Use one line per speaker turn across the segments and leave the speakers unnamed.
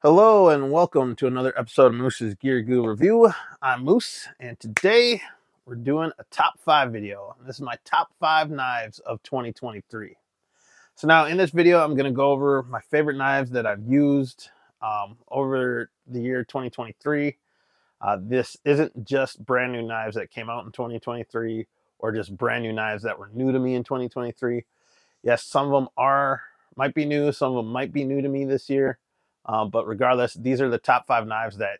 Hello and welcome to another episode of Moose's Gear Goo Review. I'm Moose, and today we're doing a top 5 video. This is my top 5 knives of 2023. So now in this video, I'm going to go over my favorite knives that I've used over the year 2023. This isn't just brand new knives that came out in 2023 or just brand new knives that were new to me in 2023. Yes, some of them might be new, some of them might be new to me this year. But regardless, these are the top 5 knives that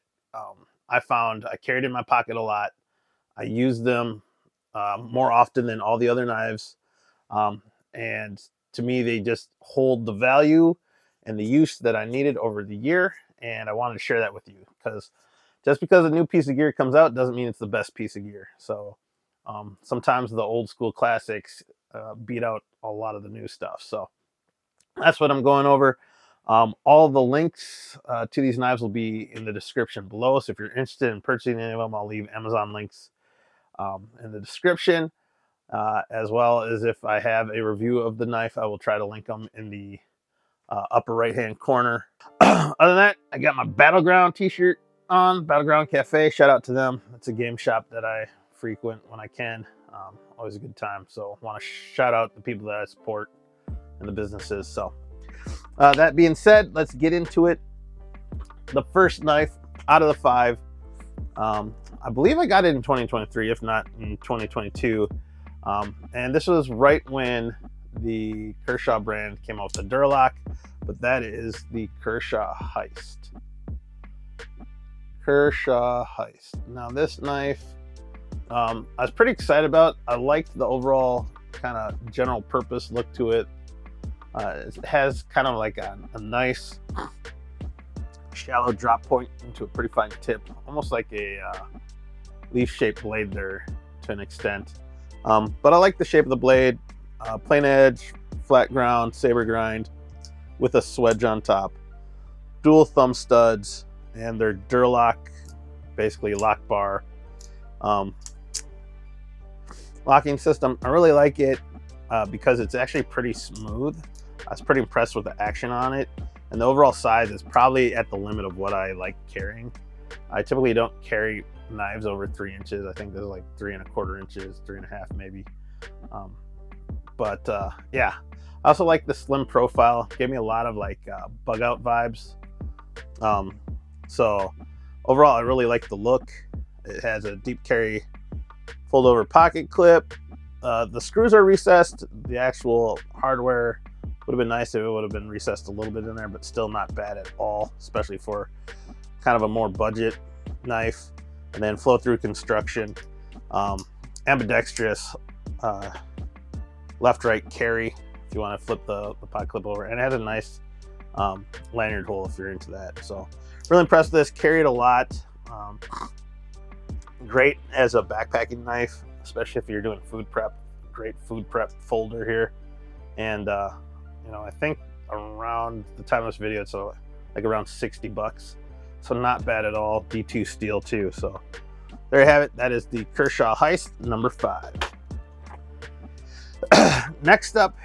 I found I carried in my pocket a lot. I used them more often than all the other knives. And to me, they just hold the value and the use that I needed over the year. And I wanted to share that with you because just because a new piece of gear comes out doesn't mean it's the best piece of gear. So sometimes the old school classics beat out a lot of the new stuff. So that's what I'm going over. All the links to these knives will be in the description below. So if you're interested in purchasing any of them, I'll leave Amazon links in the description. As well as if I have a review of the knife, I will try to link them in the upper right-hand corner. Other than that, I got my Battleground t-shirt on, Battleground Cafe. Shout out to them. It's a game shop that I frequent when I can. Always a good time. So I want to shout out the people that I support and the businesses. So that being said, let's get into it. The first knife out of the 5, I believe I got it in 2023, if not in 2022. And this was right when the Kershaw brand came out with the Durlock, but that is the Kershaw Heist. Kershaw Heist. Now this knife, I was pretty excited about. I liked the overall kind of general purpose look to it. It has kind of like a nice shallow drop point into a pretty fine tip, almost like a leaf-shaped blade there to an extent. But I like the shape of the blade, plain edge, flat ground, saber grind with a swedge on top, dual thumb studs, and their Durlock, basically lock bar locking system. I really like it because it's actually pretty smooth. I was pretty impressed with the action on it, and the overall size is probably at the limit of what I like carrying. I typically don't carry knives over 3 inches. I think there's like 3¼ inches, 3.5 maybe. Yeah, I also like the slim profile. Gave me a lot of like Bugout vibes. So overall, I really like the look. It has a deep carry fold over pocket clip. The screws are recessed. The actual hardware would have been nice if it would have been recessed a little bit in there, but still not bad at all, especially for kind of a more budget knife. And then flow through construction, ambidextrous left-right carry if you want to flip the pocket clip over, and it has a nice lanyard hole if you're into that. So really impressed with this. Carried a lot. Great as a backpacking knife, especially if you're doing food prep. Great food prep folder here. And I think around the time of this video, it's like around $60. So not bad at all. D2 steel too. So there you have it. That is the Kershaw Heist number 5. Next up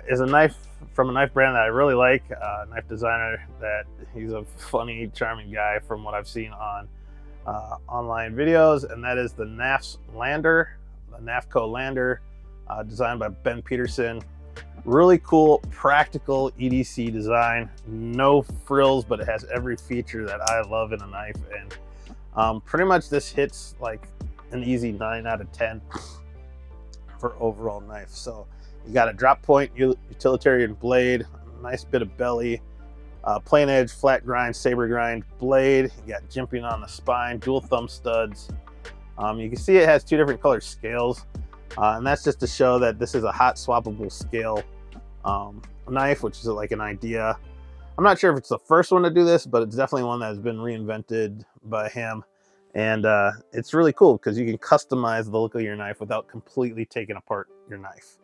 is a knife from a knife brand that I really like. A knife designer that he's a funny, charming guy from what I've seen on online videos, and that is the NAFCO Lander, designed by Ben Peterson. Really cool, practical EDC design. No frills, but it has every feature that I love in a knife. And pretty much this hits like an easy 9 out of 10 for overall knife. So you got a drop point, utilitarian blade, nice bit of belly, plain edge, flat grind, saber grind blade. You got jimping on the spine, dual thumb studs. You can see it has 2 different color scales. And that's just to show that this is a hot swappable scale knife, which is like an idea. I'm not sure if it's the first one to do this, but it's definitely one that has been reinvented by him. And it's really cool because you can customize the look of your knife without completely taking apart your knife.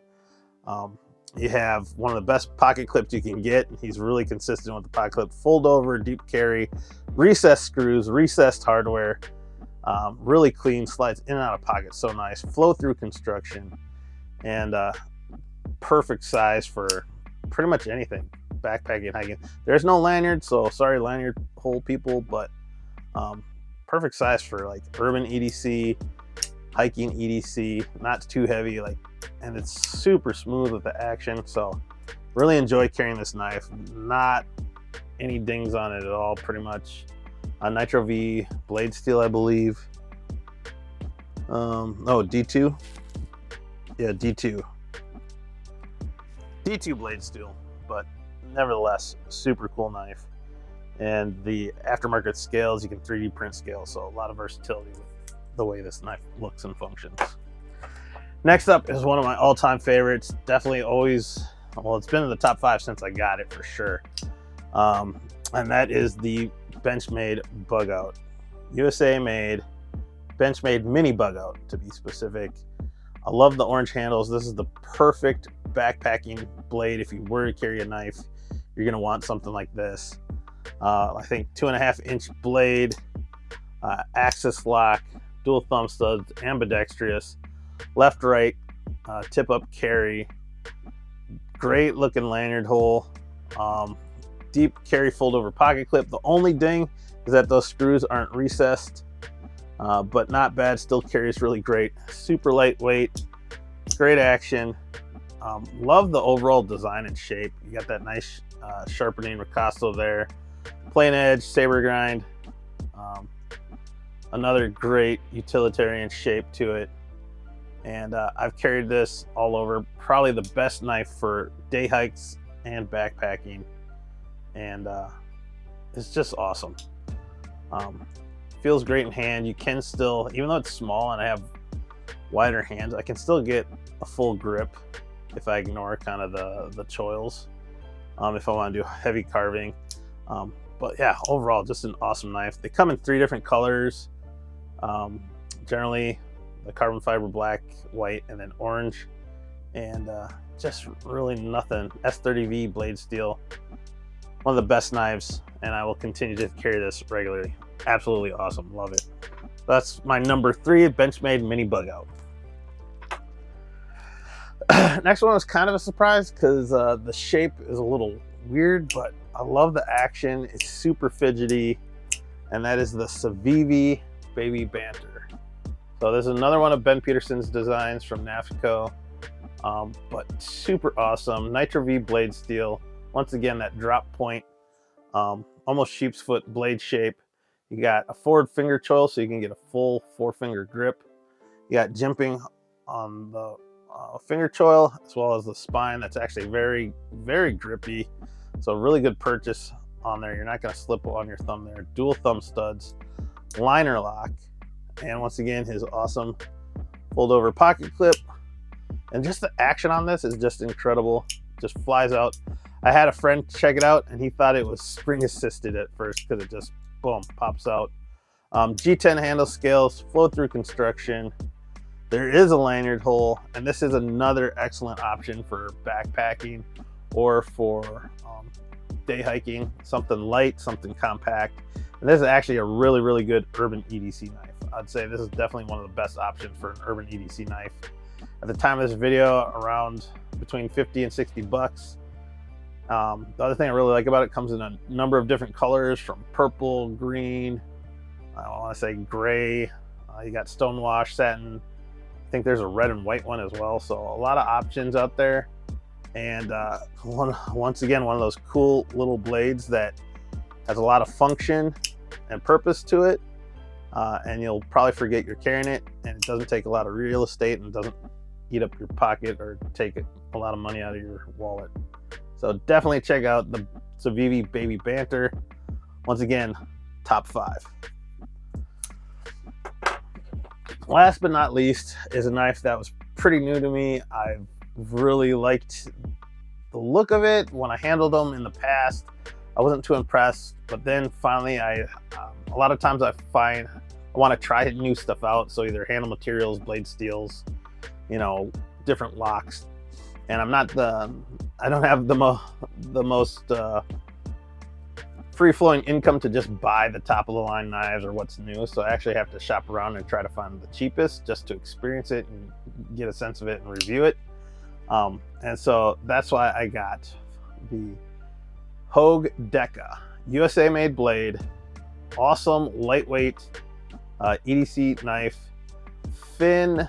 You have one of the best pocket clips you can get. He's really consistent with the pocket clip. Fold over, deep carry, recessed screws, recessed hardware. Really clean, slides in and out of pocket, so nice. Flow through construction, and perfect size for pretty much anything. backpacking, hiking. There's no lanyard, so sorry lanyard hole people, but perfect size for like urban EDC, hiking EDC, not too heavy, like, and it's super smooth with the action. So really enjoy carrying this knife. Not any dings on it at all, pretty much. Nitro V blade steel, I believe. Oh, D2. Yeah, D2 blade steel, but nevertheless, super cool knife. And the aftermarket scales, you can 3D print scales, so a lot of versatility with the way this knife looks and functions. Next up is one of my all-time favorites. Definitely always, well, it's been in the top 5 since I got it for sure. And that is the Benchmade Bugout. USA made, Benchmade mini Bugout to be specific. I love the orange handles. This is the perfect backpacking blade. If you were to carry a knife, you're gonna want something like this. I think 2.5-inch blade, axis lock, dual thumb studs, ambidextrous, left, right, tip up carry, great looking lanyard hole, deep carry fold over pocket clip. The only ding is that those screws aren't recessed, but not bad, still carries really great. Super lightweight, great action. Love the overall design and shape. You got that nice sharpening ricasso there, plain edge, saber grind. Another great utilitarian shape to it. And I've carried this all over. Probably the best knife for day hikes and backpacking. And it's just awesome. Feels great in hand. You can still, even though it's small and I have wider hands, I can still get a full grip if I ignore kind of the choils, if I want to do heavy carving. But yeah, overall, just an awesome knife. They come in 3 different colors. Generally, the carbon fiber black, white, and then orange. And just really nothing. S30V blade steel. One of the best knives, and I will continue to carry this regularly. Absolutely awesome. Love it. That's my number 3 Benchmade mini Bugout. Next one was kind of a surprise because the shape is a little weird, but I love the action. It's super fidgety, and that is the SAVI Baby Banter. So this is another one of Ben Peterson's designs from NAFCO, but super awesome. Nitro V blade steel. Once again, that drop point, almost sheep's foot blade shape. You got a forward finger choil, so you can get a full 4-finger grip. You got jimping on the finger choil, as well as the spine. That's actually very, very grippy. So really good purchase on there. You're not going to slip on your thumb there. Dual thumb studs, liner lock, and once again, his awesome fold over pocket clip. And just the action on this is just incredible. Just flies out. I had a friend check it out, and he thought it was spring assisted at first because it just, boom, pops out. G10 handle scales, flow through construction. There is a lanyard hole, and this is another excellent option for backpacking or for day hiking. Something light, something compact. And this is actually a really, really good urban EDC knife. I'd say this is definitely one of the best options for an urban EDC knife. At the time of this video, around between 50 and 60 bucks. The other thing I really like about it, comes in a number of different colors, from purple, green, I want to say gray. You got stonewash, satin. I think there's a red and white one as well. So a lot of options out there. And once again, one of those cool little blades that has a lot of function and purpose to it. And you'll probably forget you're carrying it, and it doesn't take a lot of real estate and doesn't eat up your pocket or take a lot of money out of your wallet. So definitely check out the SAVI Baby Banter. Once again, top 5. Last but not least is a knife that was pretty new to me. I've really liked the look of it. When I handled them in the past, I wasn't too impressed, but then finally a lot of times I find I want to try new stuff out. So either handle materials, blade steels, different locks. And I don't have the most free-flowing income to just buy the top-of-the-line knives or what's new. So I actually have to shop around and try to find the cheapest just to experience it and get a sense of it and review it. And so that's why I got the Hog Deca, USA made blade, awesome lightweight EDC knife, thin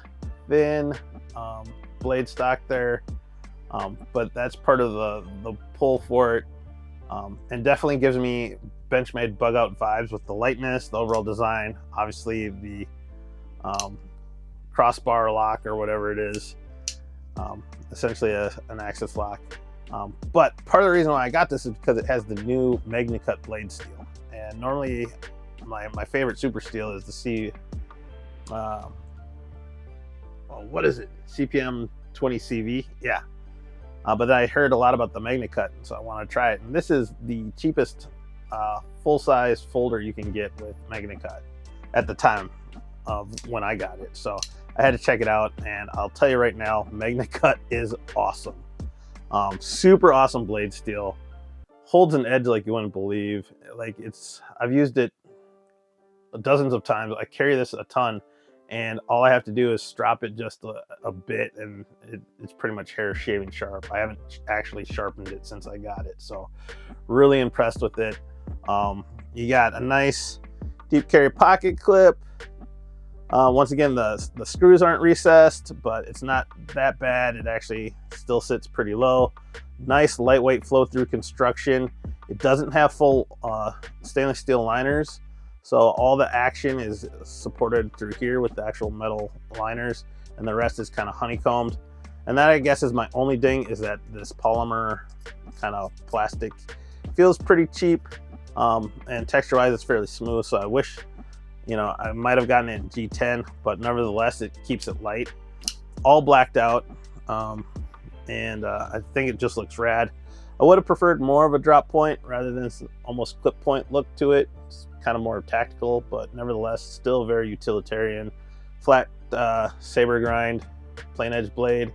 blade stock there, but that's part of the pull for it, and definitely gives me Benchmade Bugout vibes with the lightness, the overall design, obviously the crossbar lock or whatever it is, essentially an axis lock. But part of the reason why I got this is because it has the new MagnaCut blade steel. And normally my favorite super steel is the what is it? CPM 20 CV? Yeah. But I heard a lot about the MagnaCut, so I want to try it. And this is the cheapest full-size folder you can get with MagnaCut at the time of when I got it. So I had to check it out, and I'll tell you right now, MagnaCut is awesome. Super awesome blade steel, holds an edge like you wouldn't believe. Like I've used it dozens of times. I carry this a ton, and all I have to do is strop it just a bit, and it's pretty much hair shaving sharp. I haven't actually sharpened it since I got it, so really impressed with it. You got a nice deep carry pocket clip. Once again, the screws aren't recessed, but it's not that bad. It actually still sits pretty low. Nice lightweight flow through construction. It doesn't have full stainless steel liners, so all the action is supported through here with the actual metal liners, and the rest is kind of honeycombed. And that, I guess, is my only ding, is that this polymer kind of plastic feels pretty cheap, and texture wise it's fairly smooth. So I wish, you know, I might have gotten it in G10, but nevertheless it keeps it light. All blacked out, and I think it just looks rad. I would have preferred more of a drop point rather than this almost clip point look to it. It's kind of more tactical, but nevertheless still very utilitarian. Flat saber grind, plain edge blade.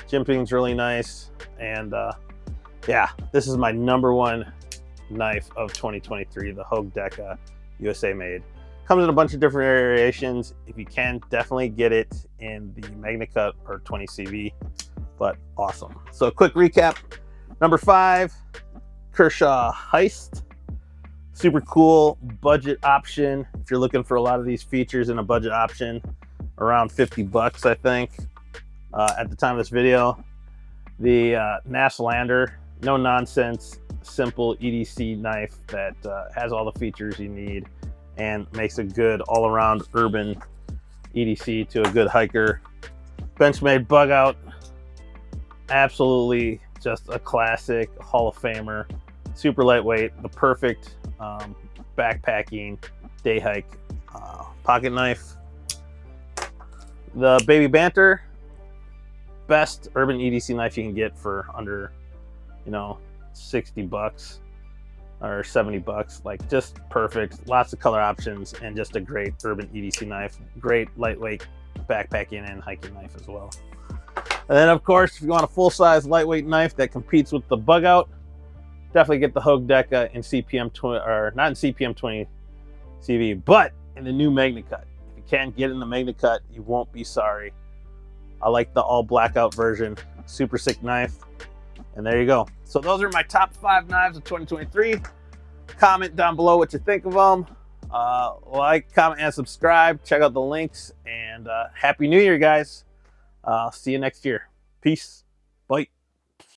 Jimping's really nice, and yeah, this is my #1 knife of 2023, the Hog Deca, USA made. Comes in a bunch of different variations. If you can, definitely get it in the MagnaCut or 20 CV, but awesome. So a quick recap. #5, Kershaw Heist. Super cool budget option. If you're looking for a lot of these features in a budget option, around 50 bucks, I think, at the time of this video. The NAFCO Lander, no nonsense, simple EDC knife that has all the features you need and makes a good all-around urban EDC to a good hiker. Benchmade Bugout, absolutely just a classic, Hall of Famer. Super lightweight, the perfect backpacking day hike pocket knife. The baby Banter, best urban EDC knife you can get for under, you know, 60 bucks or 70 bucks. Like, just perfect, lots of color options, and just a great urban EDC knife. Great lightweight backpacking and hiking knife as well. And then, of course, if you want a full-size lightweight knife that competes with the Bugout, definitely get the Hog Deca in CPM 20, or not in CPM 20 CV, but in the new MagnaCut. If you can get in the MagnaCut, you won't be sorry. I like the all blackout version. Super sick knife. And there you go. So those are my top 5 knives of 2023. Comment down below what you think of them. Like, comment, and subscribe. Check out the links. And Happy New Year, guys. See you next year. Peace. Bye.